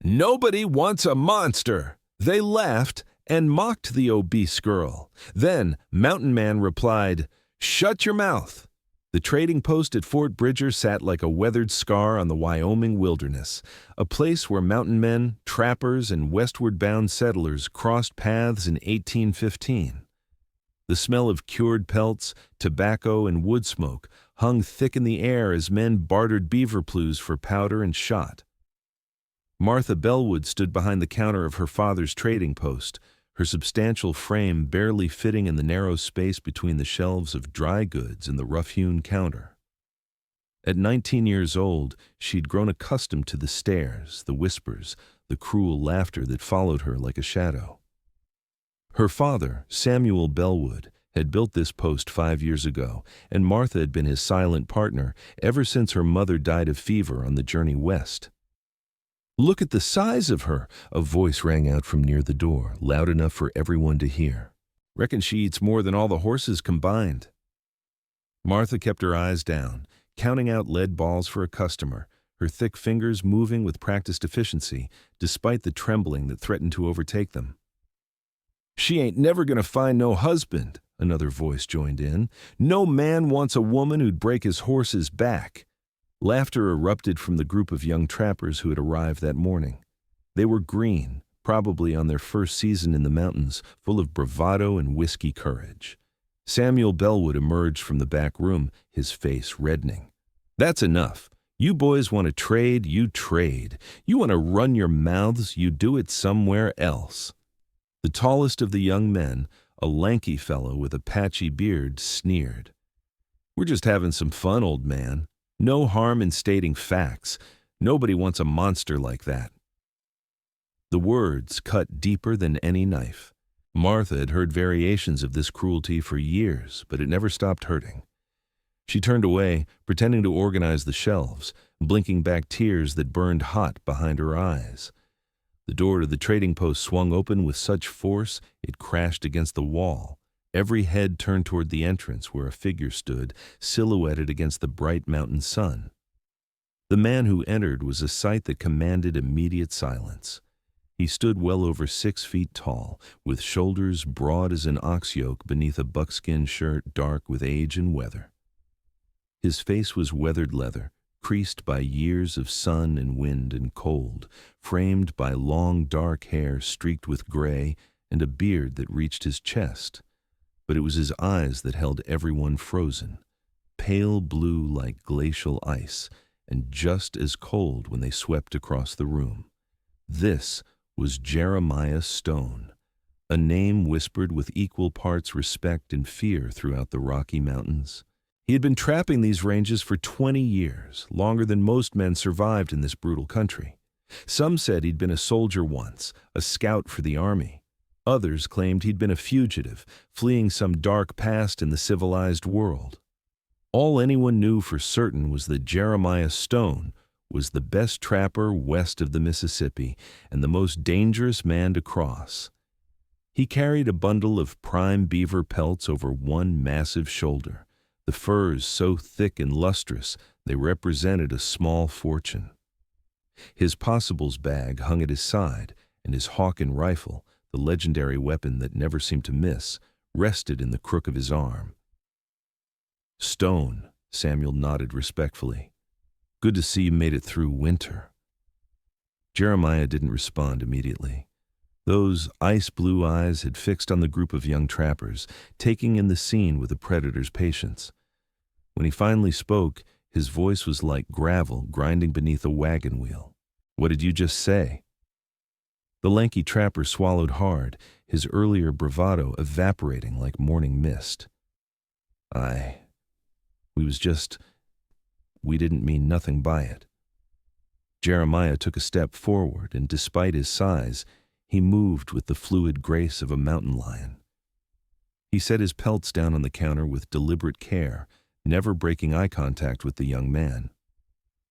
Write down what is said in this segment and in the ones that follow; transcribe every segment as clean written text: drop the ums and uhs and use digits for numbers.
"Nobody wants a monster." They laughed and mocked the obese girl. Then Mountain Man replied, "Shut your mouth." The trading post at Fort Bridger sat like a weathered scar on the Wyoming wilderness, a place where mountain men, trappers, and westward-bound settlers crossed paths in 1815. The smell of cured pelts, tobacco, and wood smoke hung thick in the air as men bartered beaver plumes for powder and shot. Martha Bellwood stood behind the counter of her father's trading post, her substantial frame barely fitting in the narrow space between the shelves of dry goods and the rough-hewn counter. At 19 years old, she'd grown accustomed to the stares, the whispers, the cruel laughter that followed her like a shadow. Her father, Samuel Bellwood, had built this post 5 years ago, and Martha had been his silent partner ever since her mother died of fever on the journey west. "Look at the size of her," a voice rang out from near the door, loud enough for everyone to hear. "Reckon she eats more than all the horses combined." Martha kept her eyes down, counting out lead balls for a customer, her thick fingers moving with practiced efficiency, despite the trembling that threatened to overtake them. "She ain't never gonna find no husband," another voice joined in. "No man wants a woman who'd break his horse's back." Laughter erupted from the group of young trappers who had arrived that morning. They were green, probably on their first season in the mountains, full of bravado and whiskey courage. Samuel Bellwood emerged from the back room, his face reddening. "That's enough. You boys want to trade, you trade. You want to run your mouths, you do it somewhere else." The tallest of the young men, a lanky fellow with a patchy beard, sneered. "We're just having some fun, old man. No harm in stating facts. Nobody wants a monster like that." The words cut deeper than any knife. Martha had heard variations of this cruelty for years, but it never stopped hurting. She turned away, pretending to organize the shelves, blinking back tears that burned hot behind her eyes. The door to the trading post swung open with such force it crashed against the wall. Every head turned toward the entrance where a figure stood, silhouetted against the bright mountain sun. The man who entered was a sight that commanded immediate silence. He stood well over 6 feet tall, with shoulders broad as an ox yoke beneath a buckskin shirt dark with age and weather. His face was weathered leather, creased by years of sun and wind and cold, framed by long dark hair streaked with gray and a beard that reached his chest. But it was his eyes that held everyone frozen, pale blue like glacial ice, and just as cold when they swept across the room. This was Jeremiah Stone, a name whispered with equal parts respect and fear throughout the Rocky Mountains. He had been trapping these ranges for 20 years, longer than most men survived in this brutal country. Some said he'd been a soldier once, a scout for the army. Others claimed he'd been a fugitive, fleeing some dark past in the civilized world. All anyone knew for certain was that Jeremiah Stone was the best trapper west of the Mississippi and the most dangerous man to cross. He carried a bundle of prime beaver pelts over one massive shoulder, the furs so thick and lustrous they represented a small fortune. His possibles bag hung at his side, and his Hawken rifle, the legendary weapon that never seemed to miss, rested in the crook of his arm. "Stone," Samuel nodded respectfully. "Good to see you made it through winter." Jeremiah didn't respond immediately. Those ice-blue eyes had fixed on the group of young trappers, taking in the scene with a predator's patience. When he finally spoke, his voice was like gravel grinding beneath a wagon wheel. "What did you just say?" The lanky trapper swallowed hard, his earlier bravado evaporating like morning mist. We didn't mean nothing by it." Jeremiah took a step forward, and despite his size, he moved with the fluid grace of a mountain lion. He set his pelts down on the counter with deliberate care, never breaking eye contact with the young man.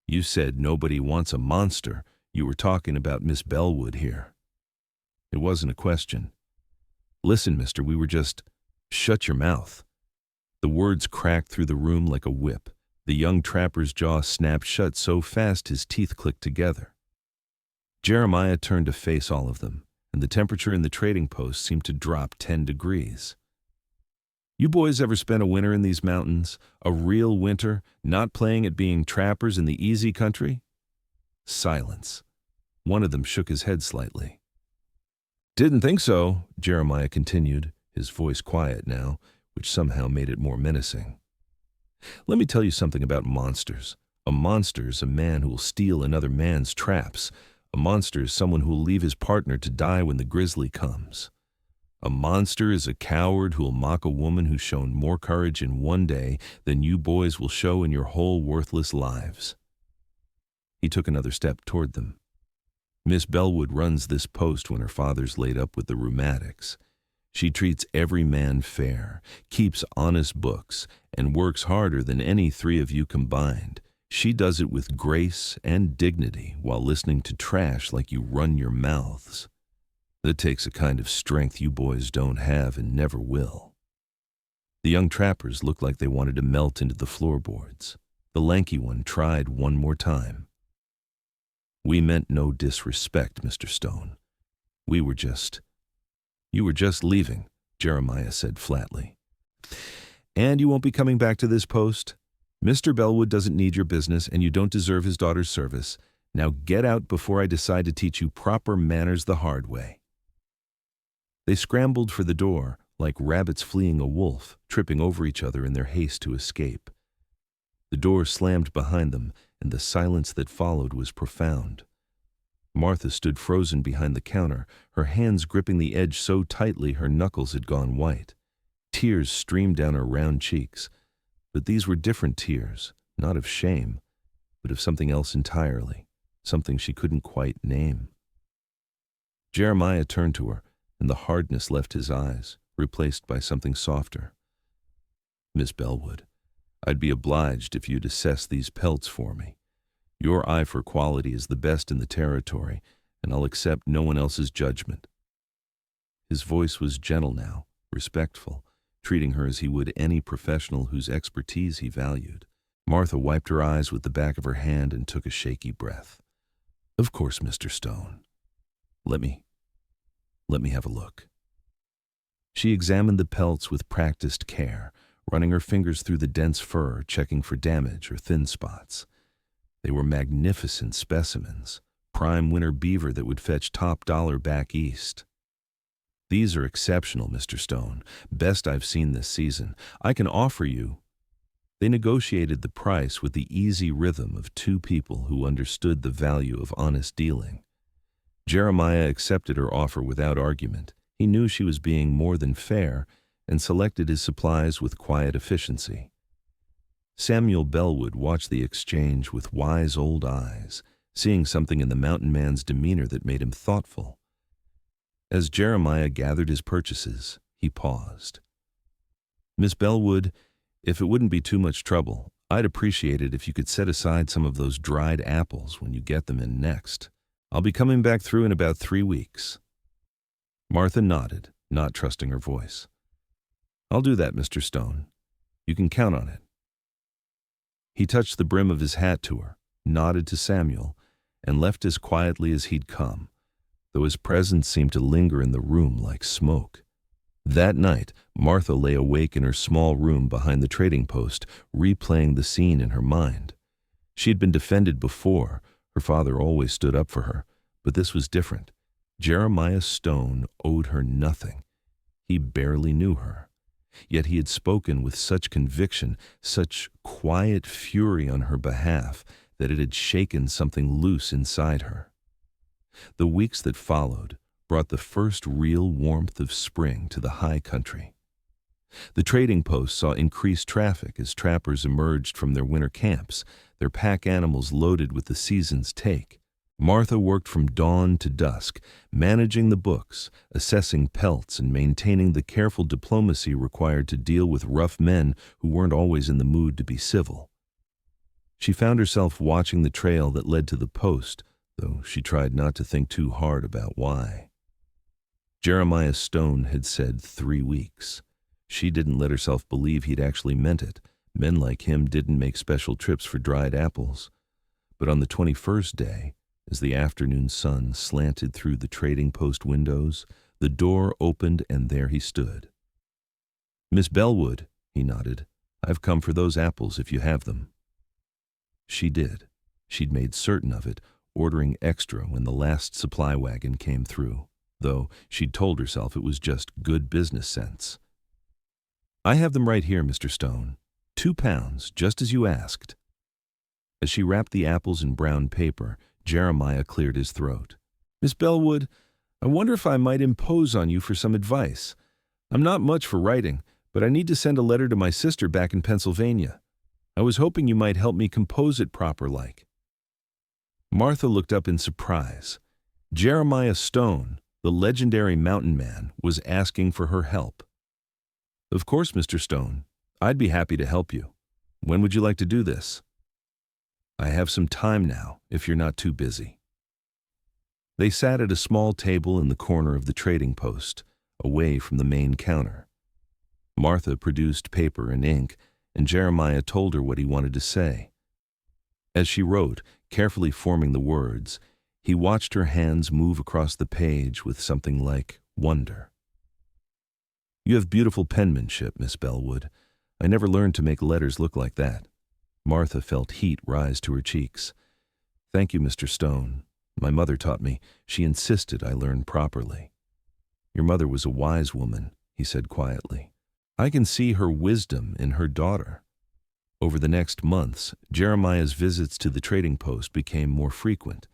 "You said nobody wants a monster. You were talking about Miss Bellwood here." It wasn't a question. "Listen, mister, we were just—" "Shut your mouth." The words cracked through the room like a whip. The young trapper's jaw snapped shut so fast his teeth clicked together. Jeremiah turned to face all of them, and the temperature in the trading post seemed to drop 10 degrees. You boys ever spent a winter in these mountains? A real winter, not playing at being trappers in the easy country? Silence. One of them shook his head slightly. Didn't think so, Jeremiah continued, his voice quiet now, which somehow made it more menacing. Let me tell you something about monsters. A monster is a man who will steal another man's traps. A monster is someone who will leave his partner to die when the grizzly comes. A monster is a coward who will mock a woman who's shown more courage in one day than you boys will show in your whole worthless lives. He took another step toward them. Miss Bellwood runs this post when her father's laid up with the rheumatics. She treats every man fair, keeps honest books, and works harder than any three of you combined. She does it with grace and dignity while listening to trash like you run your mouths. That takes a kind of strength you boys don't have and never will. The young trappers looked like they wanted to melt into the floorboards. The lanky one tried one more time. We meant no disrespect, Mr. Stone. You were just leaving, Jeremiah said flatly. And you won't be coming back to this post? Mr. Bellwood doesn't need your business, and you don't deserve his daughter's service. Now get out before I decide to teach you proper manners the hard way. They scrambled for the door, like rabbits fleeing a wolf, tripping over each other in their haste to escape. The door slammed behind them, and the silence that followed was profound. Martha stood frozen behind the counter, her hands gripping the edge so tightly her knuckles had gone white. Tears streamed down her round cheeks, but these were different tears, not of shame, but of something else entirely, something she couldn't quite name. Jeremiah turned to her, and the hardness left his eyes, replaced by something softer. Miss Bellwood, I'd be obliged if you'd assess these pelts for me. Your eye for quality is the best in the territory, and I'll accept no one else's judgment. His voice was gentle now, respectful, treating her as he would any professional whose expertise he valued. Martha wiped her eyes with the back of her hand and took a shaky breath. Of course, Mr. Stone. Let me have a look. She examined the pelts with practiced care, running her fingers through the dense fur, checking for damage or thin spots. They were magnificent specimens, prime winter beaver that would fetch top dollar back east. These are exceptional, Mr. Stone, best I've seen this season. I can offer you. They negotiated the price with the easy rhythm of two people who understood the value of honest dealing. Jeremiah accepted her offer without argument. He knew she was being more than fair and selected his supplies with quiet efficiency. Samuel Bellwood watched the exchange with wise old eyes, seeing something in the mountain man's demeanor that made him thoughtful. As Jeremiah gathered his purchases, he paused. Miss Bellwood, if it wouldn't be too much trouble, I'd appreciate it if you could set aside some of those dried apples when you get them in next. I'll be coming back through in about 3 weeks. Martha nodded, not trusting her voice. I'll do that, Mr. Stone. You can count on it. He touched the brim of his hat to her, nodded to Samuel, and left as quietly as he'd come, though his presence seemed to linger in the room like smoke. That night, Martha lay awake in her small room behind the trading post, replaying the scene in her mind. She had been defended before. Her father always stood up for her, but this was different. Jeremiah Stone owed her nothing. He barely knew her. Yet he had spoken with such conviction, such quiet fury on her behalf, that it had shaken something loose inside her. The weeks that followed brought the first real warmth of spring to the high country. The trading post saw increased traffic as trappers emerged from their winter camps, their pack animals loaded with the season's take. Martha worked from dawn to dusk, managing the books, assessing pelts, and maintaining the careful diplomacy required to deal with rough men who weren't always in the mood to be civil. She found herself watching the trail that led to the post, though she tried not to think too hard about why. Jeremiah Stone had said 3 weeks. She didn't let herself believe he'd actually meant it. Men like him didn't make special trips for dried apples. But on the 21st day, As the afternoon sun slanted through the trading post windows, the door opened and there he stood. "Miss Bellwood," he nodded, "I've come for those apples if you have them." She did. She'd made certain of it, ordering extra when the last supply wagon came through, though she'd told herself it was just good business sense. "I have them right here, Mr. Stone. 2 pounds, just as you asked." As she wrapped the apples in brown paper, Jeremiah cleared his throat. "Miss Bellwood, I wonder if I might impose on you for some advice. I'm not much for writing, but I need to send a letter to my sister back in Pennsylvania. I was hoping you might help me compose it proper-like." Martha looked up in surprise. Jeremiah Stone, the legendary mountain man, was asking for her help. "Of course, Mr. Stone. I'd be happy to help you. When would you like to do this?" "I have some time now, if you're not too busy." They sat at a small table in the corner of the trading post, away from the main counter. Martha produced paper and ink, and Jeremiah told her what he wanted to say. As she wrote, carefully forming the words, he watched her hands move across the page with something like wonder. "You have beautiful penmanship, Miss Bellwood. I never learned to make letters look like that." Martha felt heat rise to her cheeks. "Thank you, Mr. Stone. My mother taught me. She insisted I learn properly." "Your mother was a wise woman," he said quietly. "I can see her wisdom in her daughter." Over the next months, Jeremiah's visits to the trading post became more frequent.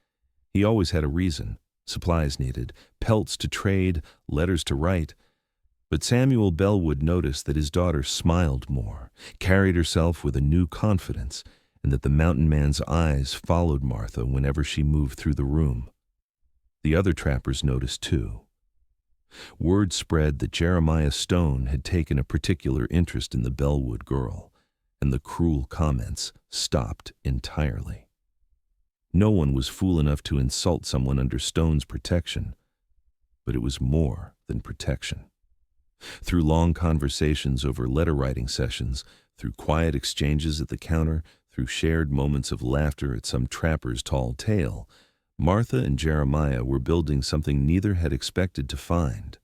He always had a reason: supplies needed, pelts to trade, letters to write. But Samuel Bellwood noticed that his daughter smiled more, carried herself with a new confidence, and that the mountain man's eyes followed Martha whenever she moved through the room. The other trappers noticed too. Word spread that Jeremiah Stone had taken a particular interest in the Bellwood girl, and the cruel comments stopped entirely. No one was fool enough to insult someone under Stone's protection, but it was more than protection. Through long conversations over letter-writing sessions, through quiet exchanges at the counter, through shared moments of laughter at some trapper's tall tale, Martha and Jeremiah were building something neither had expected to find.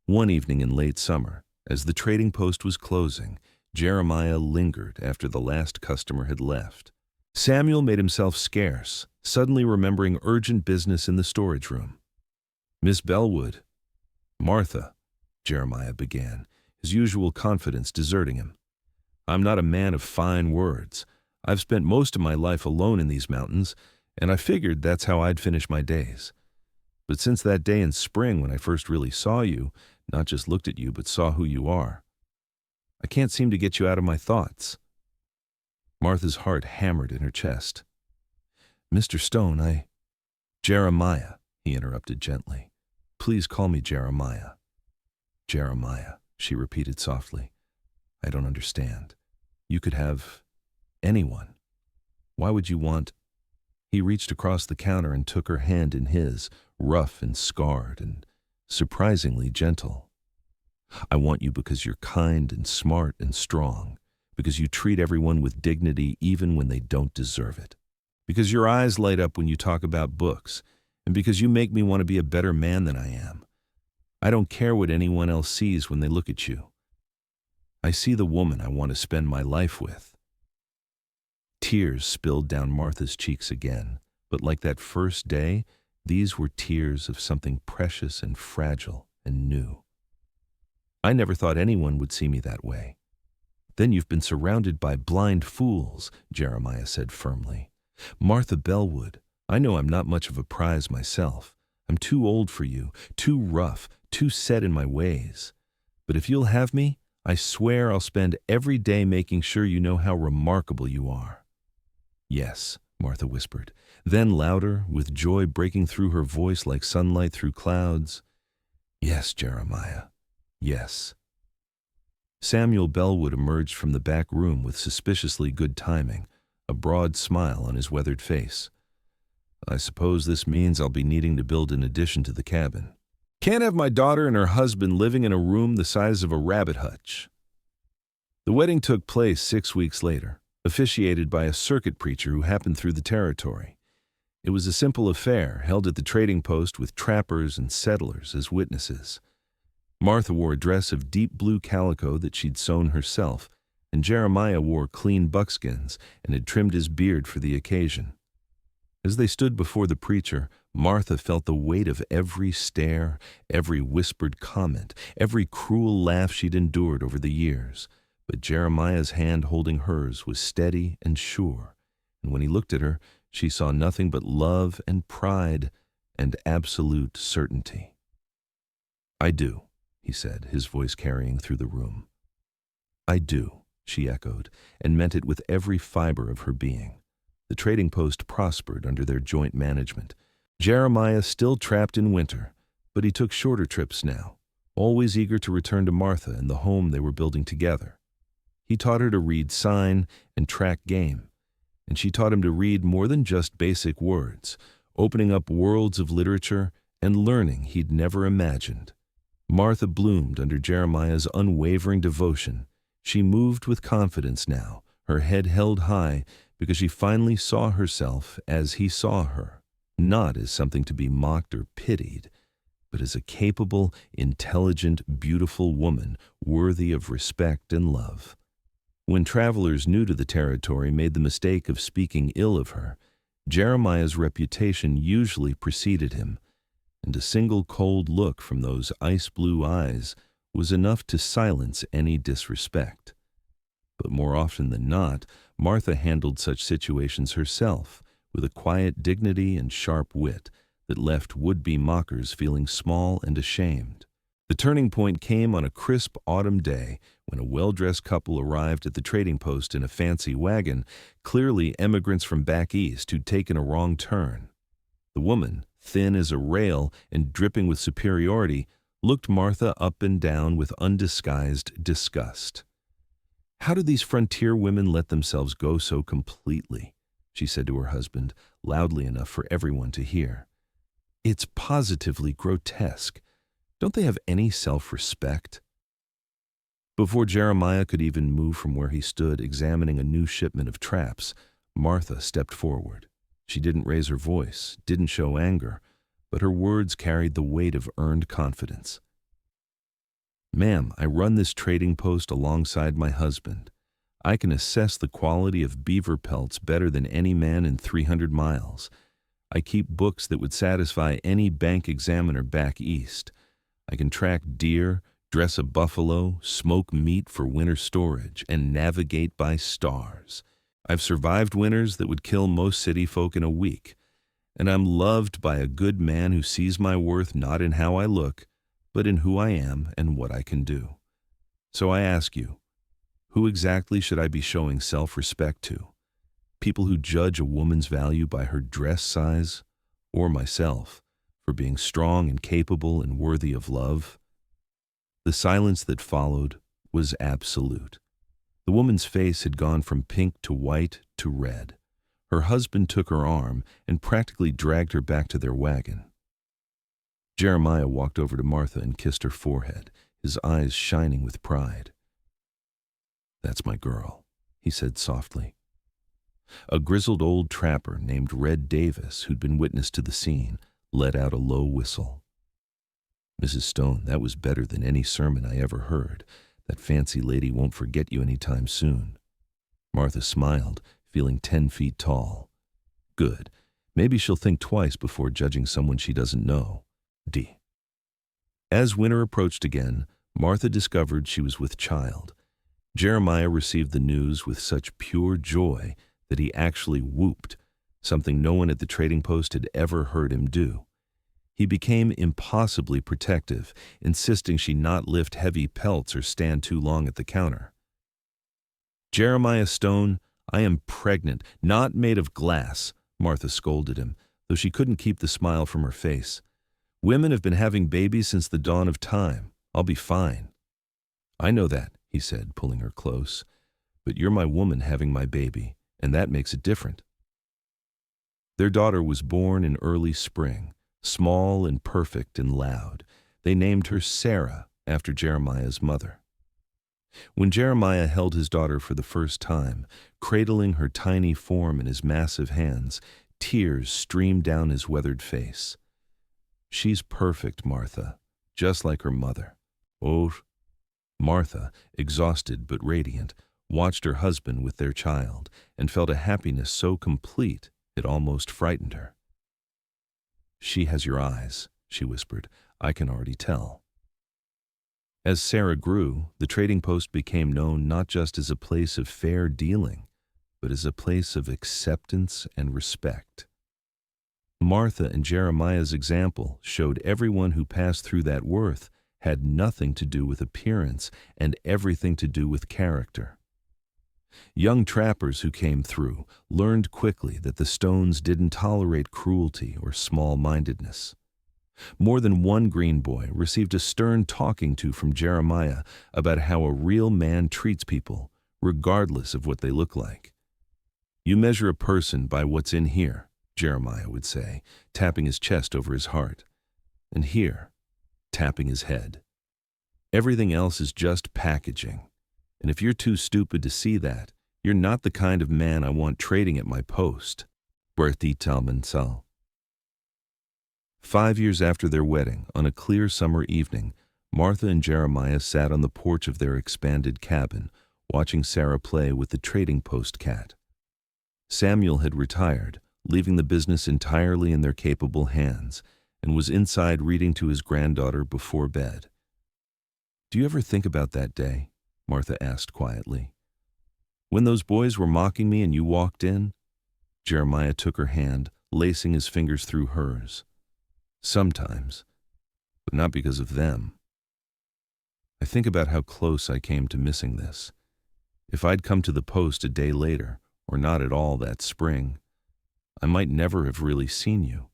One evening in late summer, as the trading post was closing, Jeremiah lingered after the last customer had left. Samuel made himself scarce, suddenly remembering urgent business in the storage room. "Miss Bellwood." "Martha," Jeremiah began, his usual confidence deserting him. "I'm not a man of fine words. I've spent most of my life alone in these mountains, and I figured that's how I'd finish my days. But since that day in spring when I first really saw you, not just looked at you, but saw who you are, I can't seem to get you out of my thoughts." Martha's heart hammered in her chest. "Mr. Stone, Jeremiah," he interrupted gently. "Please call me Jeremiah." "Jeremiah," she repeated softly. "I don't understand. You could have anyone. Why would you want—" He reached across the counter and took her hand in his, rough and scarred and surprisingly gentle. "I want you because you're kind and smart and strong, because you treat everyone with dignity even when they don't deserve it, because your eyes light up when you talk about books, and because you make me want to be a better man than I am. I don't care what anyone else sees when they look at you. I see the woman I want to spend my life with." Tears spilled down Martha's cheeks again, but like that first day, these were tears of something precious and fragile and new. "I never thought anyone would see me that way." "Then you've been surrounded by blind fools," Jeremiah said firmly. "Martha Bellwood, I know I'm not much of a prize myself. I'm too old for you, too rough, too set in my ways. But if you'll have me, I swear I'll spend every day making sure you know how remarkable you are." "Yes," Martha whispered. Then louder, with joy breaking through her voice like sunlight through clouds, "Yes, Jeremiah, yes." Samuel Bellwood emerged from the back room with suspiciously good timing, a broad smile on his weathered face. "I suppose this means I'll be needing to build an addition to the cabin. Can't have my daughter and her husband living in a room the size of a rabbit hutch." The wedding took place 6 weeks later, officiated by a circuit preacher who happened through the territory. It was a simple affair held at the trading post with trappers and settlers as witnesses. Martha wore a dress of deep blue calico that she'd sewn herself, and Jeremiah wore clean buckskins and had trimmed his beard for the occasion. As they stood before the preacher, Martha felt the weight of every stare, every whispered comment, every cruel laugh she'd endured over the years. But Jeremiah's hand holding hers was steady and sure, and when he looked at her, she saw nothing but love and pride and absolute certainty. "I do," he said, his voice carrying through the room. "I do," she echoed, and meant it with every fiber of her being. The trading post prospered under their joint management. Jeremiah still trapped in winter, but he took shorter trips now, always eager to return to Martha and the home they were building together. He taught her to read sign and track game, and she taught him to read more than just basic words, opening up worlds of literature and learning he'd never imagined. Martha bloomed under Jeremiah's unwavering devotion. She moved with confidence now, her head held high, because she finally saw herself as he saw her, not as something to be mocked or pitied, but as a capable, intelligent, beautiful woman worthy of respect and love. When travelers new to the territory made the mistake of speaking ill of her, Jeremiah's reputation usually preceded him, and a single cold look from those ice-blue eyes was enough to silence any disrespect. But more often than not, Martha handled such situations herself, with a quiet dignity and sharp wit that left would-be mockers feeling small and ashamed. The turning point came on a crisp autumn day when a well-dressed couple arrived at the trading post in a fancy wagon, clearly emigrants from back east who'd taken a wrong turn. The woman, thin as a rail and dripping with superiority, looked Martha up and down with undisguised disgust. "How do these frontier women let themselves go so completely?" she said to her husband, loudly enough for everyone to hear. "It's positively grotesque. Don't they have any self-respect?" Before Jeremiah could even move from where he stood examining a new shipment of traps, Martha stepped forward. She didn't raise her voice, didn't show anger, but her words carried the weight of earned confidence. "Ma'am, I run this trading post alongside my husband. I can assess the quality of beaver pelts better than any man in 300 miles. I keep books that would satisfy any bank examiner back east. I can track deer, dress a buffalo, smoke meat for winter storage, and navigate by stars. I've survived winters that would kill most city folk in a week, and I'm loved by a good man who sees my worth not in how I look, but in who I am and what I can do. So I ask you, who exactly should I be showing self-respect to? People who judge a woman's value by her dress size, or myself, for being strong and capable and worthy of love?" The silence that followed was absolute. The woman's face had gone from pink to white to red. Her husband took her arm and practically dragged her back to their wagon. Jeremiah walked over to Martha and kissed her forehead, his eyes shining with pride. "That's my girl," he said softly. A grizzled old trapper named Red Davis, who'd been witness to the scene, let out a low whistle. "Mrs. Stone, that was better than any sermon I ever heard. That fancy lady won't forget you any time soon." Martha smiled, feeling 10 feet tall. "Good. Maybe she'll think twice before judging someone she doesn't know. D." As winter approached again, Martha discovered she was with child. Jeremiah received the news with such pure joy that he actually whooped, something no one at the trading post had ever heard him do. He became impossibly protective, insisting she not lift heavy pelts or stand too long at the counter. "Jeremiah Stone, I am pregnant, not made of glass," Martha scolded him, though she couldn't keep the smile from her face. "Women have been having babies since the dawn of time. I'll be fine." "I know that," he said, pulling her close. "But you're my woman having my baby, and that makes it different." Their daughter was born in early spring, small and perfect and loud. They named her Sarah after Jeremiah's mother. When Jeremiah held his daughter for the first time, cradling her tiny form in his massive hands, Tears streamed down his weathered face. "She's perfect, Martha, just like her mother." "Oh." Martha, exhausted but radiant, watched her husband with their child and felt a happiness so complete it almost frightened her. "She has your eyes," she whispered. "I can already tell." As Sarah grew, the trading post became known not just as a place of fair dealing, but as a place of acceptance and respect. Martha and Jeremiah's example showed everyone who passed through that worth had nothing to do with appearance and everything to do with character. Young trappers who came through learned quickly that the stones didn't tolerate cruelty or small-mindedness. More than one green boy received a stern talking to from Jeremiah about how a real man treats people, regardless of what they look like. "You measure a person by what's in here," Jeremiah would say, tapping his chest over his heart. "And here," tapping his head. "Everything else is just packaging. And if you're too stupid to see that, you're not the kind of man I want trading at my post." Bertie Talmansal. 5 years after their wedding, on a clear summer evening, Martha and Jeremiah sat on the porch of their expanded cabin, watching Sarah play with the trading post cat. Samuel had retired, leaving the business entirely in their capable hands, and was inside reading to his granddaughter before bed. "Do you ever think about that day?" Martha asked quietly. "When those boys were mocking me and you walked in?" Jeremiah took her hand, lacing his fingers through hers. "Sometimes, but not because of them. I think about how close I came to missing this. If I'd come to the post a day later, or not at all that spring, I might never have really seen you.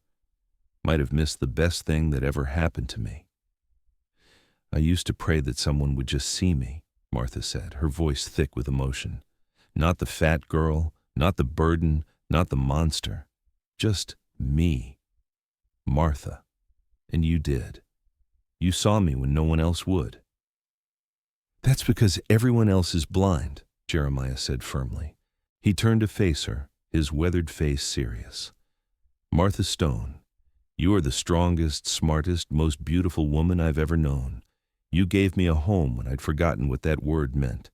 Might have missed the best thing that ever happened to me." "I used to pray that someone would just see me," Martha said, her voice thick with emotion. "Not the fat girl, not the burden, not the monster. Just me. Martha. And you did. You saw me when no one else would." "That's because everyone else is blind," Jeremiah said firmly. He turned to face her, his weathered face serious. "Martha Stone, you are the strongest, smartest, most beautiful woman I've ever known. You gave me a home when I'd forgotten what that word meant.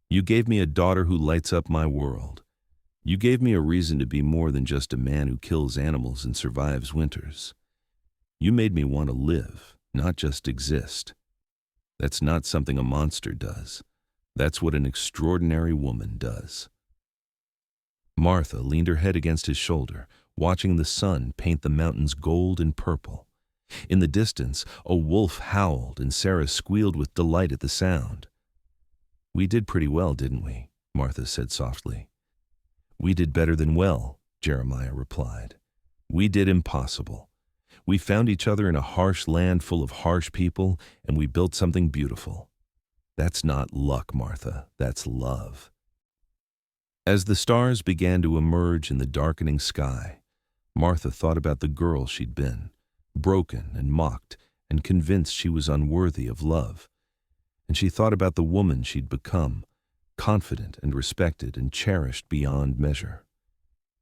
You gave me a daughter who lights up my world. You gave me a reason to be more than just a man who kills animals and survives winters. You made me want to live, not just exist. That's not something a monster does. That's what an extraordinary woman does." Martha leaned her head against his shoulder, watching the sun paint the mountains gold and purple. In the distance, a wolf howled and Sarah squealed with delight at the sound. "We did pretty well, didn't we?" Martha said softly. "We did better than well," Jeremiah replied. "We did impossible. We found each other in a harsh land full of harsh people, and we built something beautiful. That's not luck, Martha. That's love." As the stars began to emerge in the darkening sky, Martha thought about the girl she'd been, broken and mocked and convinced she was unworthy of love. And she thought about the woman she'd become, confident and respected and cherished beyond measure.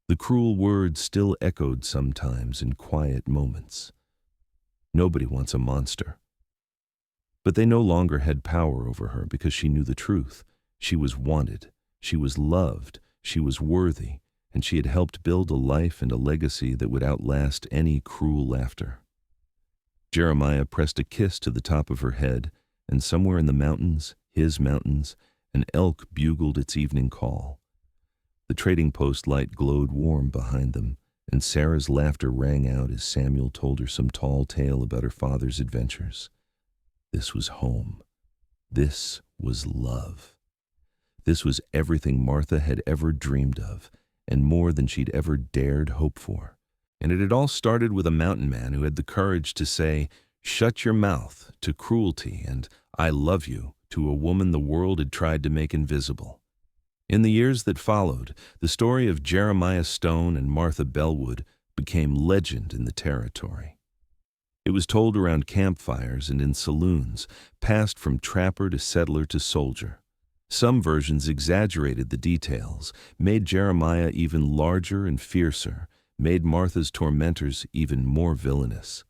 The cruel words still echoed sometimes in quiet moments. Nobody wants a monster. But they no longer had power over her because she knew the truth. She was wanted, she was loved, she was worthy, and she had helped build a life and a legacy that would outlast any cruel laughter. Jeremiah pressed a kiss to the top of her head, and somewhere in the mountains, his mountains, an elk bugled its evening call. The trading post light glowed warm behind them, and Sarah's laughter rang out as Samuel told her some tall tale about her father's adventures. This was home. This was love. This was everything Martha had ever dreamed of, and more than she'd ever dared hope for. And it had all started with a mountain man who had the courage to say, "Shut your mouth" to cruelty and "I love you" to a woman the world had tried to make invisible. In the years that followed, the story of Jeremiah Stone and Martha Bellwood became legend in the territory. It was told around campfires and in saloons, passed from trapper to settler to soldier. Some versions exaggerated the details, made Jeremiah even larger and fiercer, made Martha's tormentors even more villainous.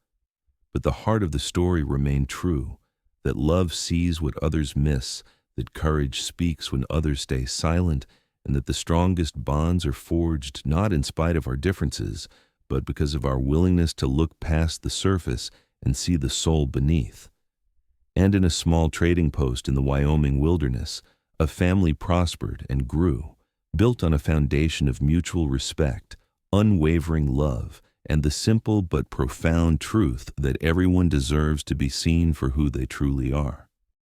But the heart of the story remained true, that love sees what others miss, that courage speaks when others stay silent, and that the strongest bonds are forged not in spite of our differences, but because of our willingness to look past the surface and see the soul beneath. And in a small trading post in the Wyoming wilderness, a family prospered and grew, built on a foundation of mutual respect, unwavering love, and the simple but profound truth that everyone deserves to be seen for who they truly are.